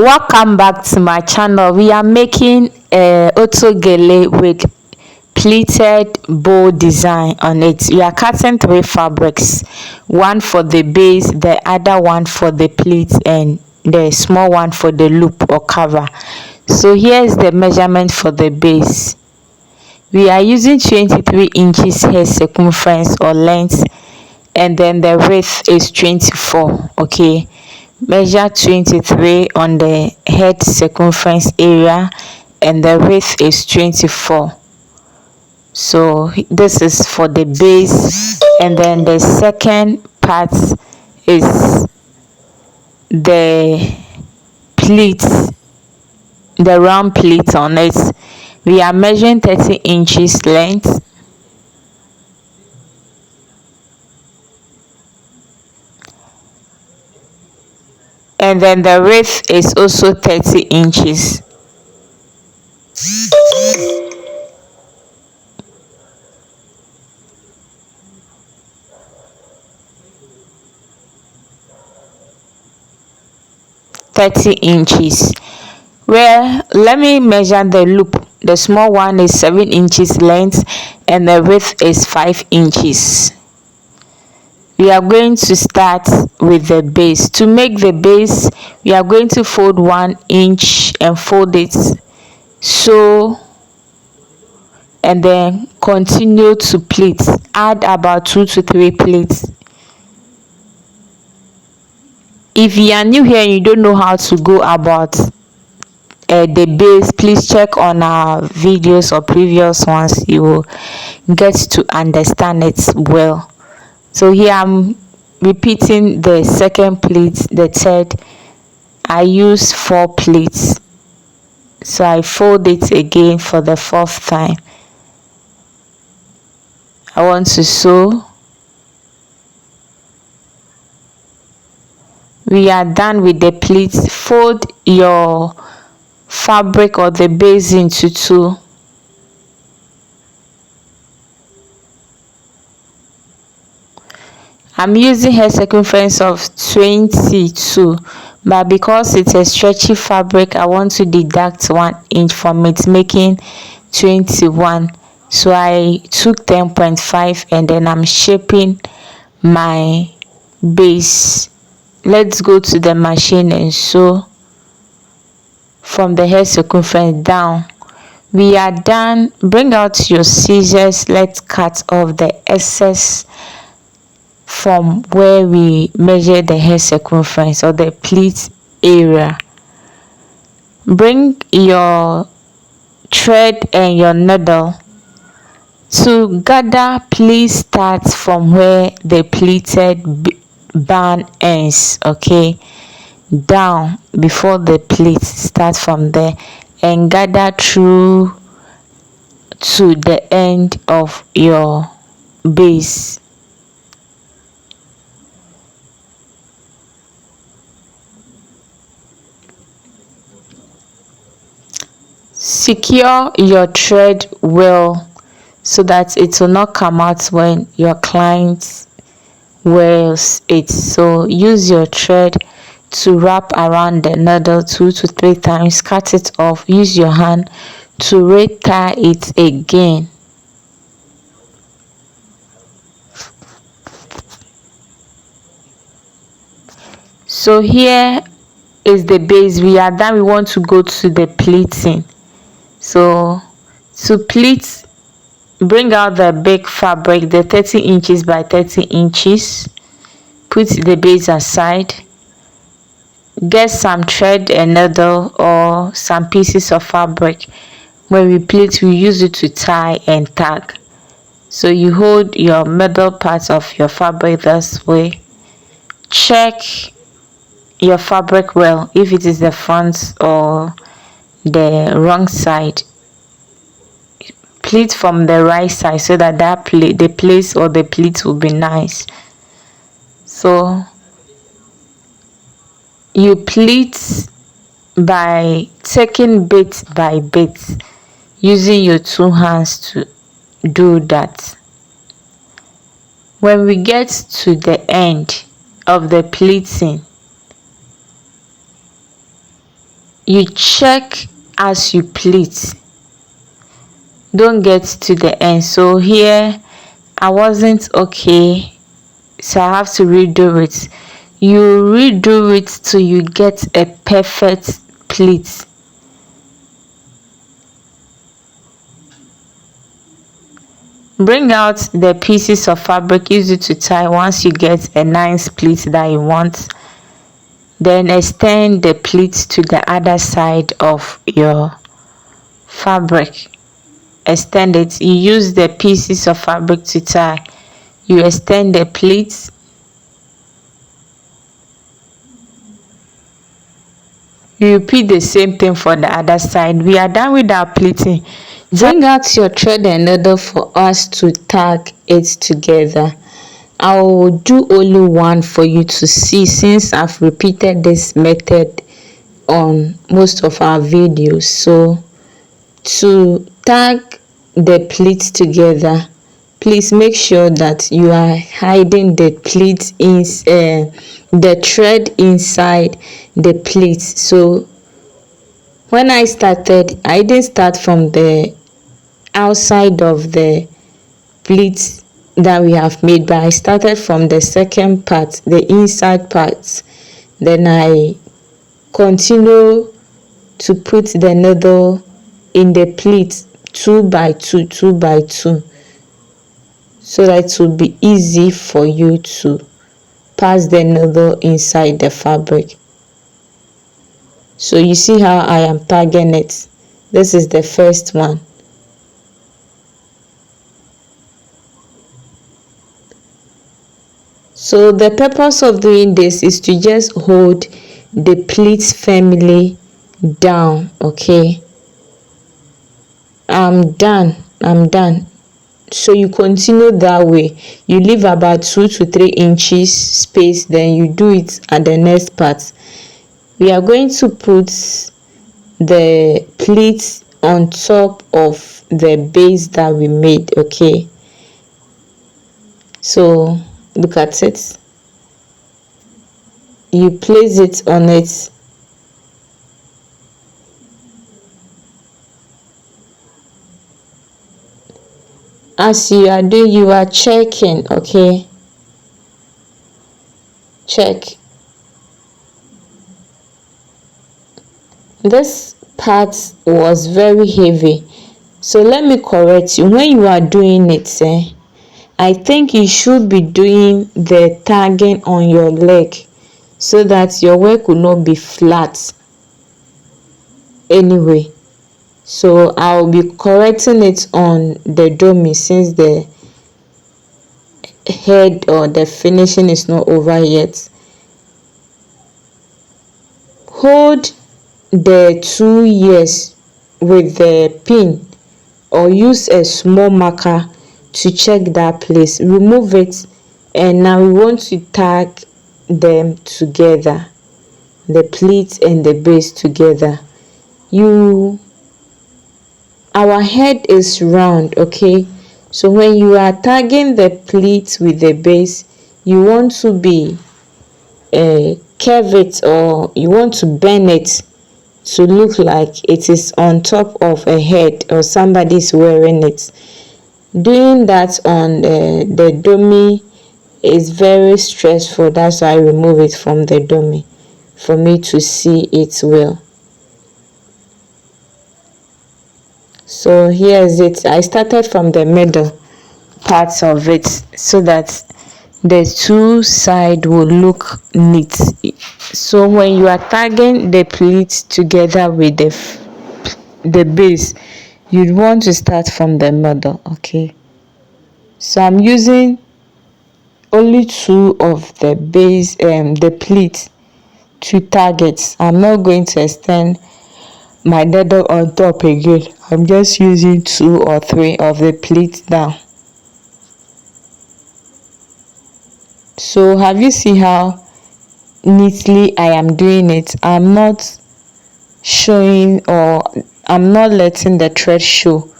Welcome back to my channel. We are making a auto gele with pleated bow design on it. We are cutting 3 fabrics, one for the base, the other one for the pleat, and the small one for the loop or cover. So here's the measurement for the base. We are using 23 inches hair circumference or length, and then the width is 24. Okay, measure 23 on the head circumference area and the width is 24. So this is for the base, and then the second part is the pleat, the round pleat on it. We are measuring 30 inches length, and then the width is also 30 inches. Well, let me measure the loop. The small one is 7 inches length and the width is 5 inches. We are going to start with the base. To make the base, we are going to fold 1 inch and fold it so, and then continue to pleat. Add about 2 to 3 pleats. If you are new here and you don't know how to go about the base, please check on our videos or previous ones. You will get to understand it well. So here I'm repeating the second pleat, the third. I use 4 pleats, so I fold it again for the 4th time. I want to sew. We are done with the pleats. Fold your fabric or the base into 2. I'm using hair circumference of 22, but because it's a stretchy fabric, I want to deduct 1 inch from it, making 21. So I took 10.5 and then I'm shaping my base. Let's go to the machine and sew from the hair circumference down. We are done. Bring out your scissors. Let's cut off the excess from where we measure the hair circumference or the pleat area. Bring your thread and your needle. To gather, please start from where the pleated band ends, okay, down before the pleat. Start from there and gather through to the end of your base. Secure your thread well so that it will not come out when your client wears it. So use your thread to wrap around the needle 2 to 3 times. Cut it off. Use your hand to retie it again. So here is the base. We are done. We want to go to the pleating. So to pleat, bring out the big fabric, the 30 inches by 30 inches. Put the base aside. Get some thread and needle or some pieces of fabric. When we pleat, we use it to tie and tag. So you hold your middle part of your fabric this way. Check your fabric well, if it is the front or the wrong side. Pleat from the right side so that the place or the pleat will be nice. So you pleat by taking bit by bit, using your 2 hands to do that. When we get to the end of the pleating, you check as you pleat. Don't get to the end. So here I wasn't okay, so I have to redo it. You redo it till you get a perfect pleat. Bring out the pieces of fabric, use it to tie once you get a nice pleat that you want. Then extend the pleat to the other side of your fabric. Extend it. You use the pieces of fabric to tie. You extend the pleat. You repeat the same thing for the other side. We are done with our pleating. Bring out your thread and needle for us to tag it together. I will do only one for you to see, since I've repeated this method on most of our videos. So to tag the pleats together, please make sure that you are hiding the pleat the thread inside the pleats. So when I started, I didn't start from the outside of the pleats that we have made, but I started from the second part, the inside part. Then I continue to put the needle in the pleat 2 by 2, 2 by 2, so that it will be easy for you to pass the needle inside the fabric. So you see how I am tagging it. This is the first one. So the purpose of doing this is to just hold the pleats firmly down. Okay, I'm done. So you continue that way. You leave about 2 to 3 inches space, then you do it at the next part. We are going to put the pleats on top of the base that we made. Okay, so look at it. You place it on it. As you are doing, you are checking. Okay, check. This part was very heavy, so let me correct you. When you are doing it, I think you should be doing the tagging on your leg, so that your work will not be flat anyway. So I'll be correcting it on the dummy, since the head or the finishing is not over yet. Hold the 2 ears with the pin, or use a small marker to check that place. Remove it, and now we want to tag them together, the pleats and the base together. Our head is round. Okay, so when you are tagging the pleats with the base, you want to be curve it, or you want to bend it to look like it is on top of a head or somebody is wearing it. Doing that on the dummy is very stressful. That's why I remove it from the dummy, for me to see it well. So here's it. I started from the middle parts of it, so that the 2 sides will look neat. So when you are tagging the pleats together with the base, you want to start from the middle. Okay, so I'm using only 2 of the base the pleat to tag it. I'm not going to extend my needle on top again. I'm just using 2 or 3 of the pleats down. So have you seen how neatly I am doing it? I'm not showing, or I'm not letting the thread show.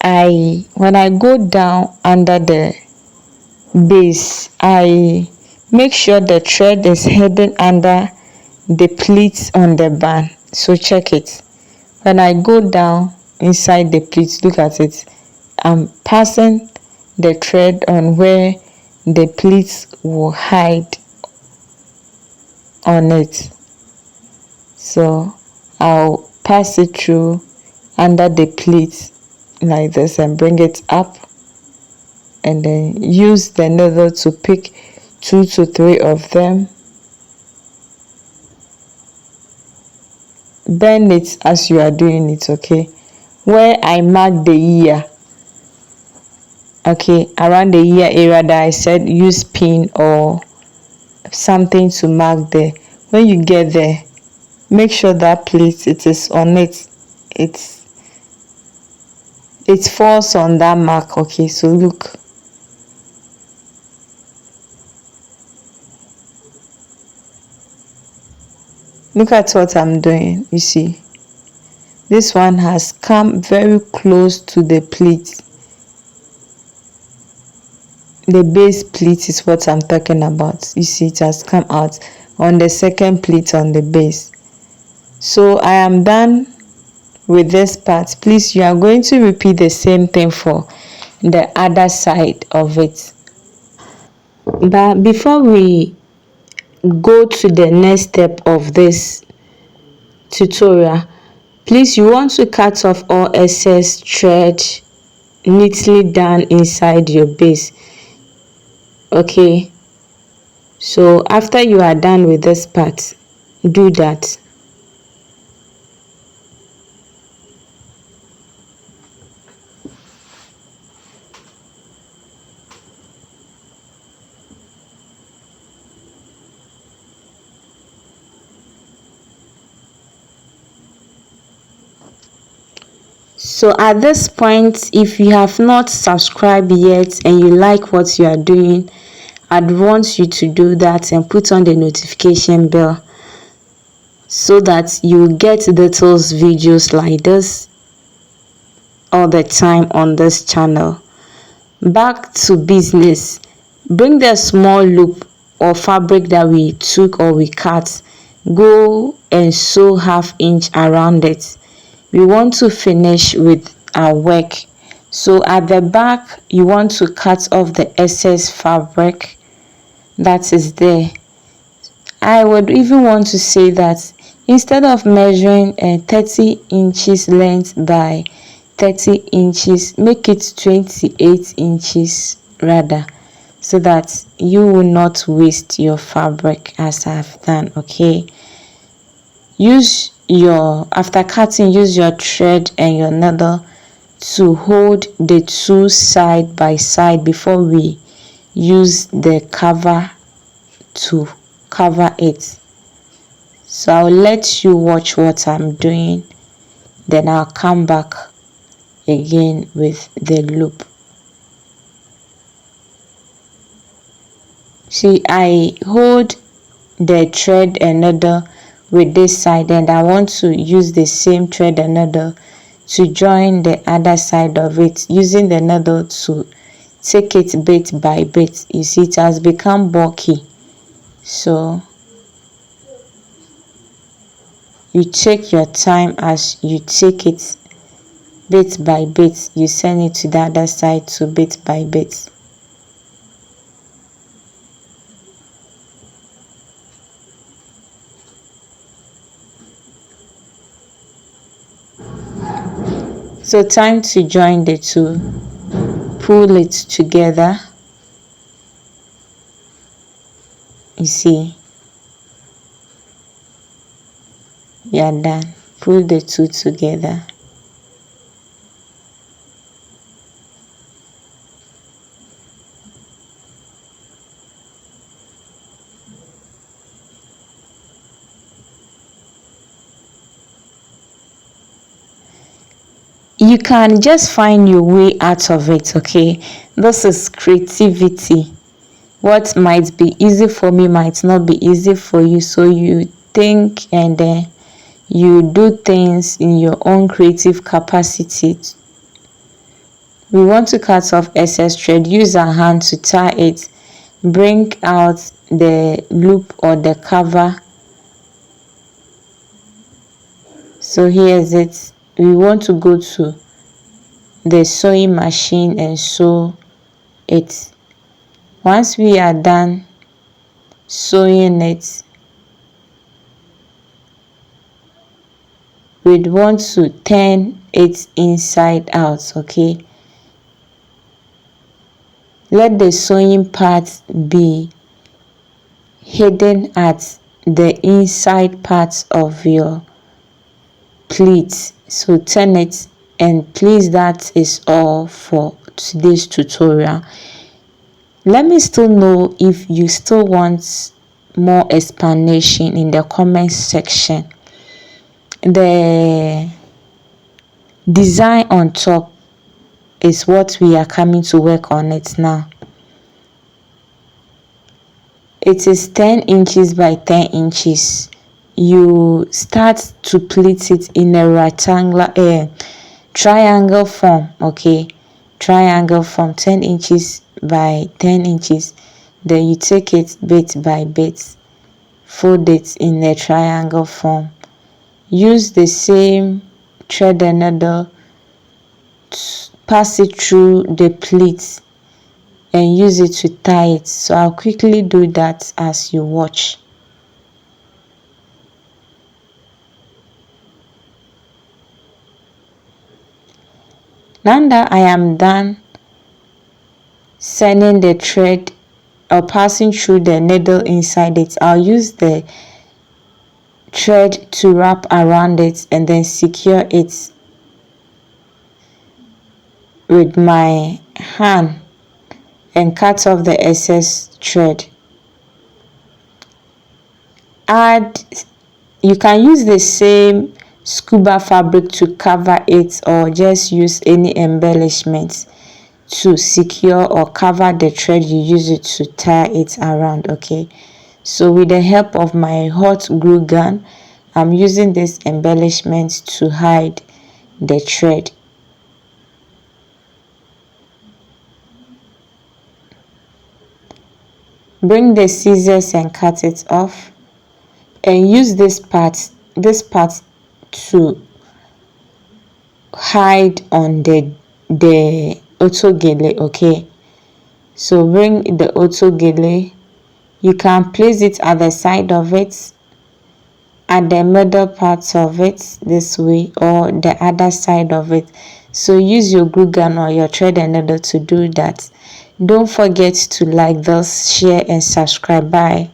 When I go down under the base, I make sure the thread is hidden under the pleats on the band. So check it. When I go down inside the pleat, look at it. I'm passing the thread on where the pleats will hide on it. So I'll pass it through under the pleat like this and bring it up, and then use the needle to pick 2 to 3 of them. Bend it as you are doing it, okay? Where I mark the ear, okay, around the ear area that I said use pin or something to mark there. When you get there, make sure that pleat, it is on it. It falls on that mark, okay? So look. Look at what I'm doing. You see, this one has come very close to the pleat. The base pleat is what I'm talking about. You see, it has come out on the second pleat on the base. So I am done with this part. Please, you are going to repeat the same thing for the other side of it. But before we go to the next step of this tutorial, please, you want to cut off all excess thread neatly done inside your base, okay? So after you are done with this part, do that. So at this point, if you have not subscribed yet and you like what you are doing, I'd want you to do that and put on the notification bell so that you get details videos like this all the time on this channel. Back to business. Bring the small loop or fabric that we took or we cut, go and sew 1/2 inch around it. We want to finish with our work. So at the back, you want to cut off the excess fabric that is there. I would even want to say that instead of measuring 30 inches length by 30 inches, make it 28 inches rather, so that you will not waste your fabric as I've done, okay? After cutting, use your thread and your needle to hold the two side by side before we use the cover to cover it. So I'll let you watch what I'm doing, then I'll come back again with the loop. See, I hold the thread and needle with this side, and I want to use the same thread and needle to join the other side of it, using the needle to take it bit by bit. You see, it has become bulky, so you take your time as you take it bit by bit. You send it to the other side to bit by bit. So time to join the two. Pull it together. You see, you are done. Pull the two together. You can just find your way out of it, okay? This is creativity. What might be easy for me might not be easy for you, so you think and then you do things in your own creative capacity. We want to cut off excess thread. Use our hand to tie it. Bring out the loop or the cover So here's it. We want to go to the sewing machine and sew it. Once we are done sewing it, we'd want to turn it inside out. Okay, let the sewing part be hidden at the inside part of your pleat. So turn it, and please, that is all for today's tutorial. Let me still know if you still want more explanation in the comment section. The design on top is what we are coming to work on it now. It is 10 inches by 10 inches. You start to pleat it in a rectangular triangle form. Okay, triangle form, 10 inches by 10 inches. Then you take it bit by bit, fold it in a triangle form. Use the same thread and needle, pass it through the pleat and use it to tie it. So I'll quickly do that as you watch. Now that I am done sending the thread or passing through the needle inside it, I'll use the thread to wrap around it and then secure it with my hand and cut off the excess thread. You can use the same Scuba fabric to cover it, or just use any embellishments to secure or cover the thread you use it to tie it around. Okay, so with the help of my hot glue gun, I'm using this embellishment to hide the thread. Bring the scissors and cut it off, and use this part to hide on the gele. Okay, so bring the gele. You can place it at the side of it, at the middle part of it this way, or the other side of it. So use your glue gun or your thread and needle to do that. Don't forget to like this, share and subscribe. Bye.